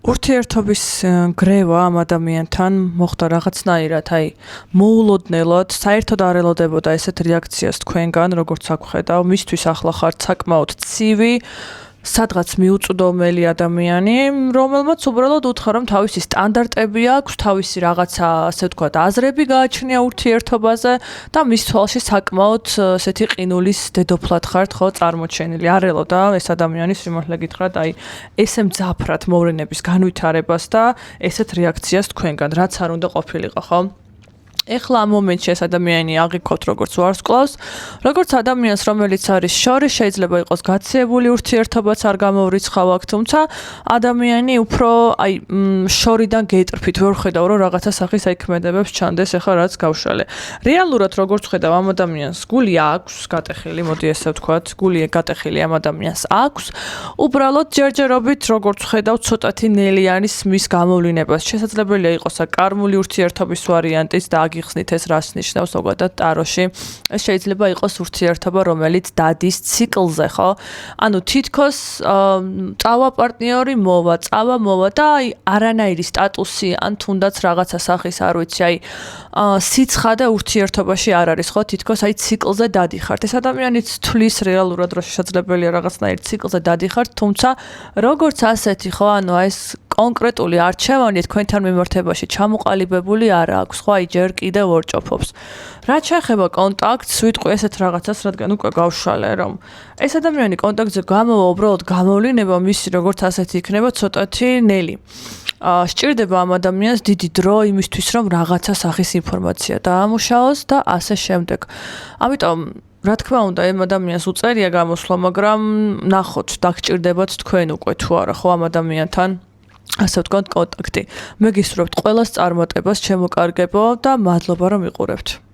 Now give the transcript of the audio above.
ურთიერთობის გრევა ამ ადამიანთან მოხდა რაღაცნაირად, მოულოდნელად, საერთოდ არ ელოდებოდა ესეთ რეაქციას თქვენგან, როგორც აქ ვხედავ, მისთვის ახლა ხართ საკმაოდ ცივი, სადღაც მიუწვდომელი ადამიანი, რომელმაც უბრალოდ უთხრა, რომ თავისი სტანდარტები აქვს, თავისი რაღაცა, ასე ვთქვათ, აზრები გააჩნია ურთიერთობაზე და მის თვალში საკმაოდ ესეთი ყინულის დედოფლად ხართ ხო წარმოჩენილი. არ ელოდა ეს ადამიანი სიმართლე გითხრათ, ესე მძაფრად მოვლენების განვითარებას და ესეთ რეაქციას თქვენგან, რაც არ უნდა ყოფილიყო, ხო? ეხლა ამ მომენტში ეს ადამიანი აღიქვთ როგორც ვარსკვლავს, როგორც ადამიანს, რომელიც არის შორის, შეიძლება იყოს გაციებული ურთიერთობაც არ გამოვრიცხავ აქ, თუმცა ადამიანი უფრო შორიდან გეტრფით, ვერ ხედავ, რომ რაღაცა სახის ექმედებებს ჩანდეს ეხლა რაც გავშალე. რეალურად როგორც ხედავ ამ ადამიანს, გული აქვს გატეხილი, მოდი ესე ვთქვათ, გული გატეხილი ამ ადამიანს აქვს, უბრალოდ ჯერჯერობით როგორც ხედავ, ცოტათი ნელი არის მის გამოვლინებას. შესაძლებელია იყოს კარმული ურთიერთობის ვარიანტიც და გიხსნით ეს რას ნიშნავს ზოგადად ტაროში. ეს შეიძლება იყოს ურთიერთობა, რომელიც დადის ციკლზე, ხო? ანუ თითქოს წავა პარტნიორი მოვა და არანაირი სტატუსი ან თუნდაც რაღაცა სახის არ ვიცი, სიცხადე ურთიერთობაში არ არის, ხო? თითქოს ციკლზე დადიხართ. ეს ადამიანიც თვლის რეალურად, რომ შესაძლებელია რაღაცნაირ ციკლზე დადიხართ, თუმცა როგორც ასეთი, ხო, ანუ ეს კონკრეტული არჩევანი თქვენთან მიმართებაში ჩამოყალიბებული არ აქვს, ხო? ჯერ კიდევ ორჭოფობს. რაც შეეხება კონტაქტს, ვიტყვი ესეთ რაღაცას, რადგან უკვე გავშალე, რომ ეს ადამიანი კონტაქტზე გამოვა, უბრალოდ გამოვლინება მისი როგორც ასეთი იქნება ცოტათი ნელი. სჭირდება ამ ადამიანს დიდი დრო იმისთვის, რომ რაღაცა სახის ინფორმაცია დაამუშავოს და ასე შემდეგ. ამიტომ რა თქმა უნდა, ამ ადამიანს უწერია გამოსვლა, მაგრამ ნახოთ, დაგჭირდებათ თქვენ უკვე თუ არა, ხო, ამ ადამიანთან ასე ვთქვათ, კონტაქტი. მე გისურვებთ ყველას წარმატებას, ჩემო კარგებო და მადლობა რომ იყურებთ.